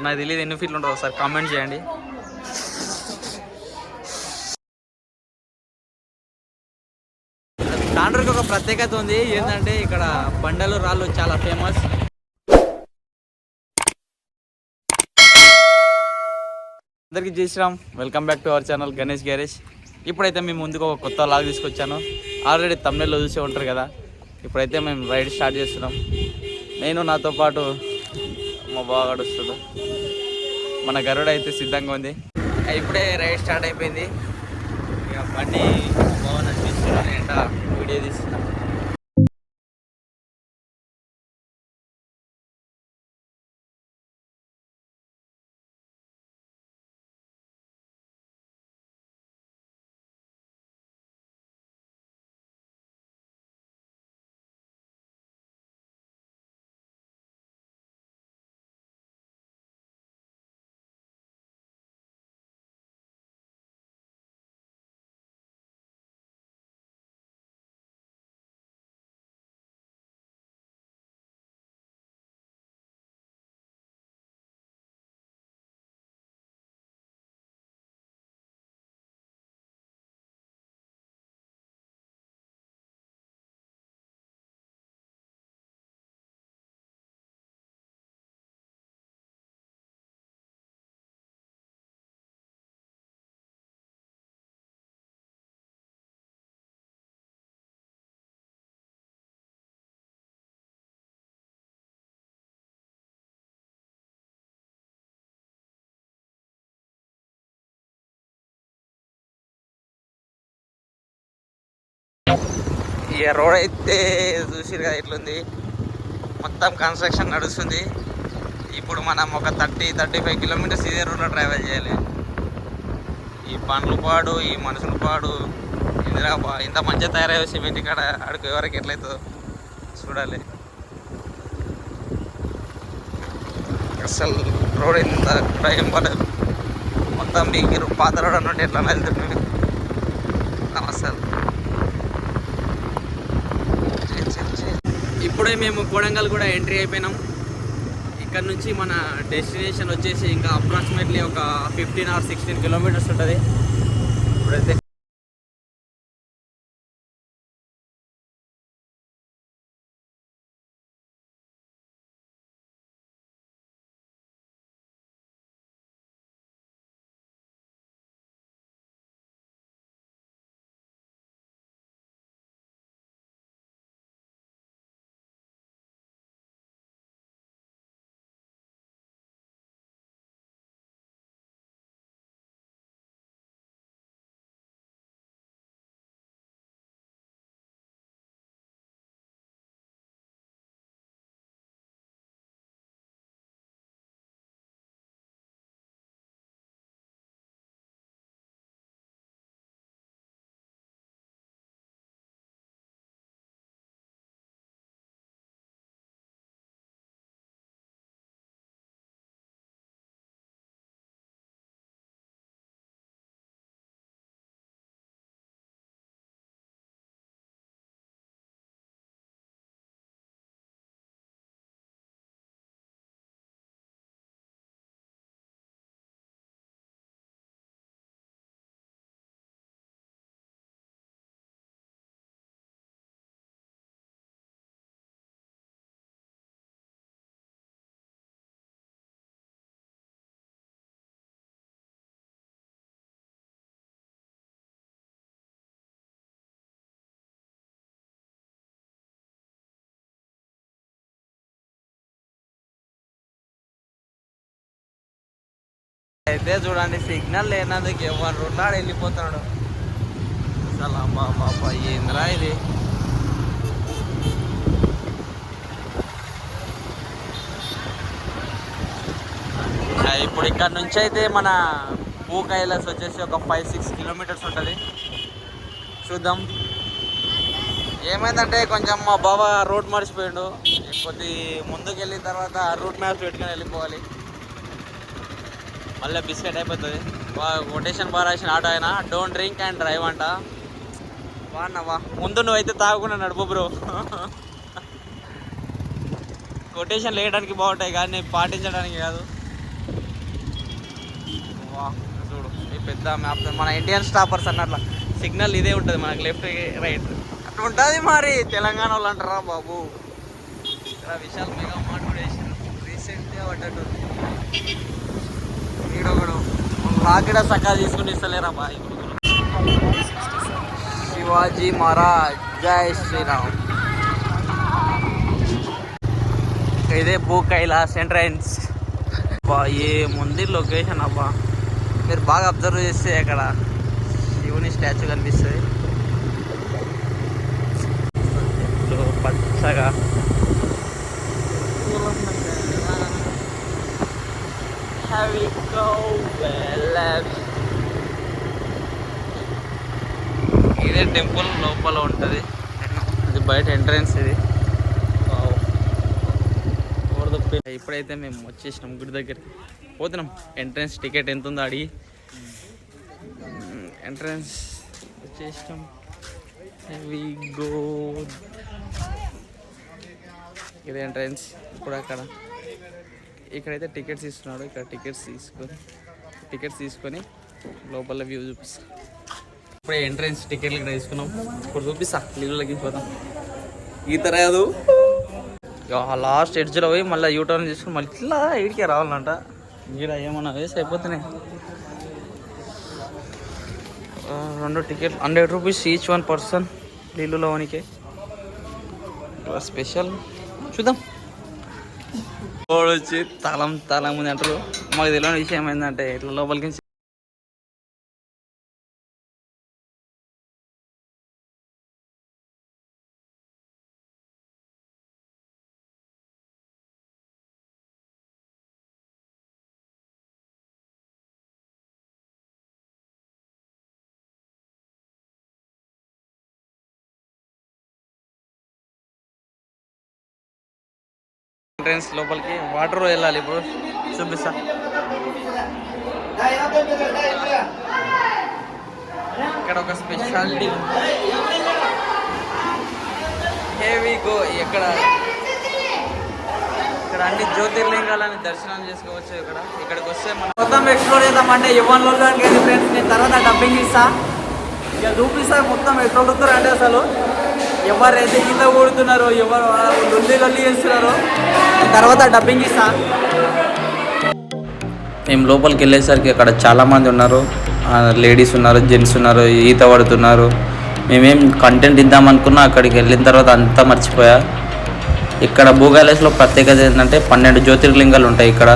నాకు తెలియదు ఎన్ని ఫీట్లు ఉంటుందో ఒకసారి కామెంట్ చేయండి. తాండ్రకి ఒక ప్రత్యేకత ఉంది, ఏంటంటే ఇక్కడ బండలు రాళ్ళు చాలా ఫేమస్. అందరికీ జై Shriram, welcome back to our channel Ganesh Garage. ఇప్పుడైతే మేము ముందుకు ఒక కొత్త లాగ్ తీసుకొచ్చాను. ఆల్రెడీ తమిళలో చూసే ఉంటారు కదా. ఇప్పుడైతే మేము రైడ్ స్టార్ట్ చేస్తున్నాం. నేను నాతో పాటు మా బావగాడు వస్తాడు. మన గరుడ అయితే సిద్ధంగా ఉంది. ఇప్పుడే రైడ్ స్టార్ట్ అయిపోయింది. ఇక బండి బాగా తీసుకున్నాను ఏంట వీడియో తీస్తున్నాం. ఈ రోడ్ అయితే చూసిరు కదా ఎట్లుంది, మొత్తం కన్స్ట్రక్షన్ నడుస్తుంది. ఇప్పుడు మనం ఒక 30-35 కిలోమీటర్స్ ఇదే రోడ్లో ట్రావెల్ చేయాలి. ఈ పండ్లు పాడు, ఈ మనుషుల పాడు, ఇంత మంచిగా తయారయ్యే సిమెంట్ ఇక్కడ అడుగు ఎవరికి ఎట్లయితుందో చూడాలి. అసలు రోడ్ ఇంత టైం పడదు, మొత్తం మీకు పాత రోడ్ అన్నట్టు ఎట్లా వెళ్తున్నాయి అసలు. ఇప్పుడే మేము కొడంగల్ కూడా ఎంట్రీ అయిపోయినాం. ఇక్కడ నుంచి మన డెస్టినేషన్ వచ్చేసి ఇంకా అప్రాక్సిమేట్లీ ఒక 15 or 16 కిలోమీటర్స్ ఉంటుంది. ఇప్పుడైతే చూడండి, సిగ్నల్ లేనందుకు ఎవరు రోడ్లాడు వెళ్ళిపోతున్నాడు. అసలు బాబా ఏంద్రా ఇది. ఇప్పుడు ఇక్కడ నుంచి అయితే మన కైలాస్ వచ్చేసి ఒక 5-6 కిలోమీటర్స్ ఉంటుంది. చూద్దాం. ఏమైందంటే కొంచెం మా బావ రోడ్ మర్చిపోయాడు. కొద్ది ముందుకు వెళ్ళిన తర్వాత రూట్ మ్యాప్స్ పెట్టుకొని వెళ్ళిపోవాలి. మళ్ళీ బిస్కెట్ అయిపోతుంది. కొటేషన్ బాగా రాసిన ఆటో అయినా డోంట్ డ్రింక్ అండ్ డ్రైవ్ అంట. బాగున్నావా? ముందు నువ్వైతే తాగకుండా నడుపు బ్రో. కొటేషన్ లేయడానికి బాగుంటాయి కానీ పాటించడానికి కాదు. చూడు ఈ పెద్ద మ్యాప్ మన ఇండియన్ స్టాపర్స్ అన్నట్ల సిగ్నల్ ఇదే ఉంటుంది మనకి లెఫ్ట్ రైట్ అట్లా ఉంటుంది. మరి తెలంగాణ వాళ్ళు అంటారా బాబు. ఇక్కడ విశాల్ మెగా మార్ట్ కూడా వేసారు రీసెంట్గా పడ్డట్టు. వీడొకడు రాకిడ సకా తీసుకుని ఇస్తలేరా బాయ్. శివాజీ మహారాజ్ జై శ్రీరామ్. ఇదే భూ కైలాస్ ఎంట్రన్స్. బా ఏముంది లొకేషన్ అబ్బా. మీరు బాగా అబ్జర్వ్ చేస్తే అక్కడ శివుని స్టాచ్యూ కనిపిస్తుంది పచ్చగా. ఇదే టెంపుల్ లోపల ఉంటుంది. ఇది బయట ఎంట్రన్స్. ఇది ఇప్పుడైతే మేము వచ్చేసినాం గుడి దగ్గరికి పోతున్నాం. ఎంట్రన్స్ టికెట్ ఎంత ఉందో అడిగి ఎంట్రన్స్ వచ్చేసినాం. ఇది ఎంట్రన్స్. ఇప్పుడు ఇక్కడైతే టికెట్స్ ఇస్తున్నాడు. ఇక్కడ టికెట్స్ తీసుకొని లోపల వ్యూ చూపిస్తా. ఇప్పుడే ఎంట్రన్స్ టికెట్లు ఇక్కడ తీసుకున్నాం. ఇప్పుడు చూపిస్తా. నీళ్ళకి పోతాం. ఈత రాదు. లాస్ట్ ఎడ్జ్లో పోయి మళ్ళీ యూటర్న్ తీసుకుని మళ్ళీ ఇట్లా ఇడికే రావాలంట. ఇక్కడ ఏమన్నా వేసి అయిపోతున్నాయి. 2 టికెట్ 100 రూపీస్ ఈచ్ 1 పర్సన్. నీళ్ళులో వనికి స్పెషల్ చూద్దాం. వచ్చి తాళం ముందు అంటారు. మాకు తెలియని విషయం ఏంటంటే ఇట్లా లోపలికి ఎంట్రన్స్ లోపలికి వాటర్ వెళ్ళాలి. ఇప్పుడు చూపిస్తా. ఇక్కడ ఒక స్పెషాలిటీ హెవీ గో. ఇక్కడ అన్ని జ్యోతిర్లింగాలని దర్శనం చేసుకోవచ్చు. ఇక్కడికి వస్తే మనం మొత్తం ఎక్స్ప్లోర్ చేద్దామంటే ఇవ్వన్లో ఫ్రెండ్స్. నేను తర్వాత డబ్బింగ్ ఇస్తా. ఇక చూపిస్తా మొత్తం ఎట్లా ఉడుకుతారు అంటే అసలు ఎవరైతే కింద కొడుతున్నారో ఎవరు లొల్లి చేస్తున్నారో తర్వాత డబ్బింగ్ ఇస్తా. మేము లోపలికి వెళ్ళేసరికి అక్కడ చాలామంది ఉన్నారు. లేడీస్ ఉన్నారు, జెంట్స్ ఉన్నారు, ఈత పడుతున్నారు. మేమేం కంటెంట్ ఇద్దామనుకున్నా అక్కడికి వెళ్ళిన తర్వాత అంతా మర్చిపోయా. ఇక్కడ భూగాలేస్లో ప్రత్యేకత ఏంటంటే 12 జ్యోతిర్లింగాలు ఉంటాయి. ఇక్కడ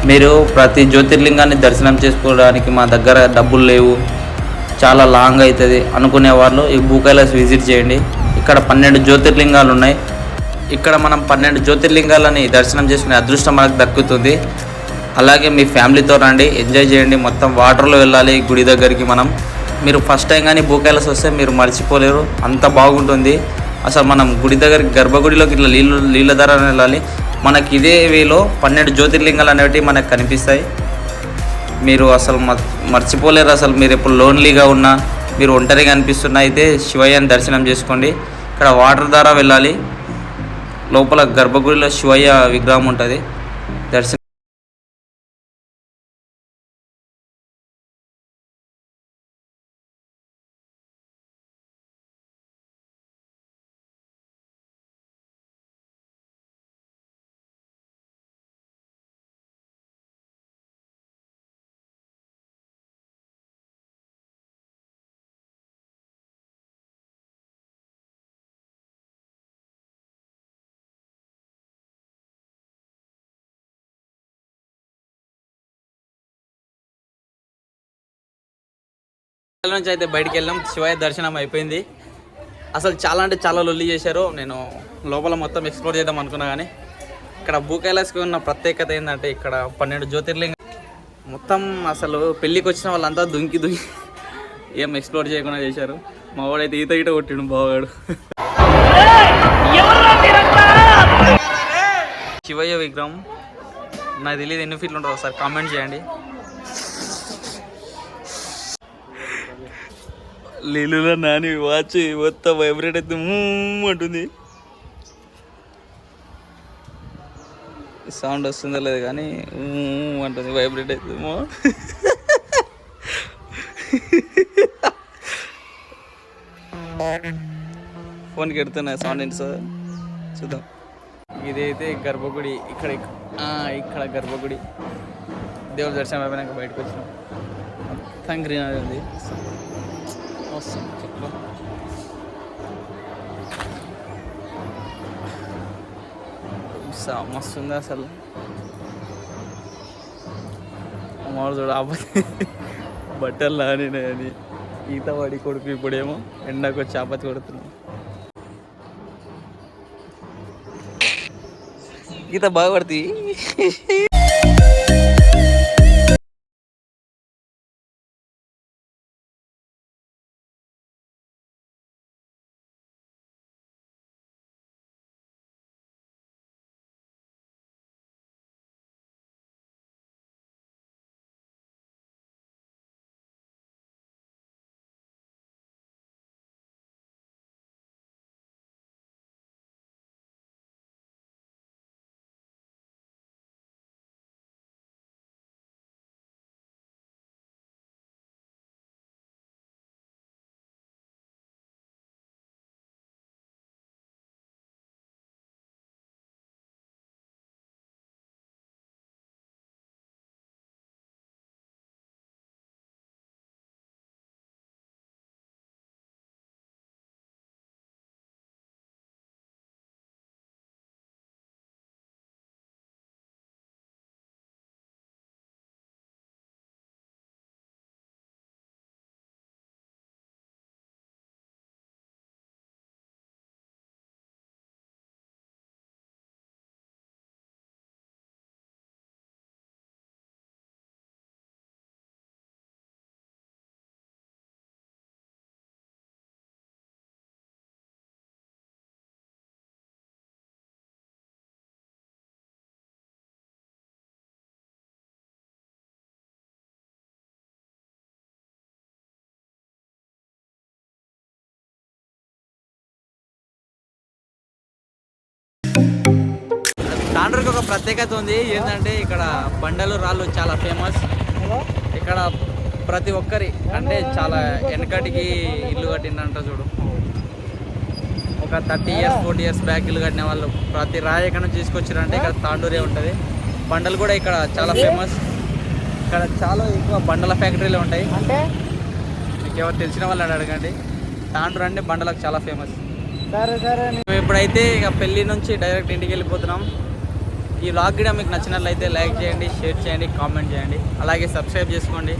మీరు ప్రతి జ్యోతిర్లింగాన్ని దర్శనం చేసుకోవడానికి మా దగ్గర డబ్బులు లేవు, చాలా లాంగ్ అవుతుంది అనుకునే వాళ్ళు ఈ భూకైలాస్ విజిట్ చేయండి. ఇక్కడ 12 జ్యోతిర్లింగాలు ఉన్నాయి. ఇక్కడ మనం 12 జ్యోతిర్లింగాలని దర్శనం చేసుకునే అదృష్టం మనకు దక్కుతుంది. అలాగే మీ ఫ్యామిలీతో రండి, ఎంజాయ్ చేయండి. మొత్తం వాటర్లో వెళ్ళాలి గుడి దగ్గరికి. మీరు ఫస్ట్ టైం కానీ భూకైలాస్ వస్తే మీరు మర్చిపోలేరు, అంత బాగుంటుంది. అసలు మనం గుడి దగ్గరికి గర్భగుడిలోకి ఇట్లా నీళ్ళ ద్వారా వెళ్ళాలి. మనకి ఇదే వేలో 12 జ్యోతిర్లింగాలు అనేవి మనకు కనిపిస్తాయి. మీరు అసలు మర్చిపోలేరు. అసలు మీరు ఎప్పుడు లోన్లీగా ఉన్నా, మీరు ఒంటరిగా అనిపిస్తున్నా అయితే శివయ్యని దర్శనం చేసుకోండి. ఇక్కడ వాటర్ ద్వారా వెళ్ళాలి. లోపల గర్భగుడిలో శివయ్య విగ్రహం ఉంటుంది. దర్శనం నుంచి అయితే బయటికి వెళ్ళాం. శివయ్య దర్శనం అయిపోయింది. అసలు చాలా అంటే చాలా లొల్లి చేశారు. నేను లోపల మొత్తం ఎక్స్ప్లోర్ చేద్దాం అనుకున్నా కానీ ఇక్కడ భూకైలాస్కి ఉన్న ప్రత్యేకత ఏంటంటే ఇక్కడ 12 జ్యోతిర్లింగం మొత్తం అసలు పెళ్ళికి వచ్చిన వాళ్ళంతా దుంకి ఏం ఎక్స్ప్లోర్ చేయకుండా చేశారు. మా వాడైతే ఈత కొట్టిండు బావాడు. శివయ్య విగ్రహం నాకు తెలియదు ఎన్ని ఫీట్లు ఉంటుందో ఒకసారి కామెంట్ చేయండి. లీలులో నాని వాచ్ మొత్తం వైబ్రేట్ అయితే అంటుంది. సౌండ్ వస్తుందో లేదు కానీ అంటుంది, వైబ్రేట్ అవుతుందేమో. ఫోన్కి ఎడుతున్నాయి సౌండ్ ఏంటి సార్ చూద్దాం. ఇదైతే గర్భగుడి. ఇక్కడ గర్భగుడి. దేవుడి దర్శనం అయిపోయినాక బయటకు వచ్చినాం. మొత్తం గ్రీనరీ ఉంది. వస్తుంది చెట్లు. మస్తు ఉంది అసలు. మామూలు చూడ ఆపతి బట్టలు లానినాయని ఈత పడి కొడుకు ఇప్పుడేమో ఎండకు వచ్చి ఆపతి కొడుతున్నాం. ఈత బాగా పడుతుంది. తాండూరుకి ఒక ప్రత్యేకత ఉంది. ఏంటంటే ఇక్కడ బండలు రాళ్ళు చాలా ఫేమస్. ఇక్కడ ప్రతి ఒక్కరి అంటే చాలా వెనకటికి ఇల్లు కట్టిందంట చూడు. ఒక 30 years 40 years బ్యాక్ ఇల్లు కట్టిన వాళ్ళు ప్రతి రాయి ఎక్కడ నుంచి తీసుకొచ్చారంటే ఇక్కడ తాండూరే ఉంటుంది. బండలు కూడా ఇక్కడ చాలా ఫేమస్. ఇక్కడ చాలా ఎక్కువ బండల ఫ్యాక్టరీలు ఉంటాయి. అంటే మీకు ఎవరు తెలిసిన వాళ్ళని అడగండి. తాండూరు అంటే బండలకు చాలా ఫేమస్. సరే మేము ఇప్పుడైతే ఇక పెళ్ళి నుంచి డైరెక్ట్ ఇంటికి వెళ్ళిపోతున్నాం. ఈ వ్లాగ్ కూడా మీకు నచ్చినట్లయితే లైక్ చేయండి, షేర్ చేయండి, కామెంట్ చేయండి, అలాగే సబ్స్క్రైబ్ చేసుకోండి.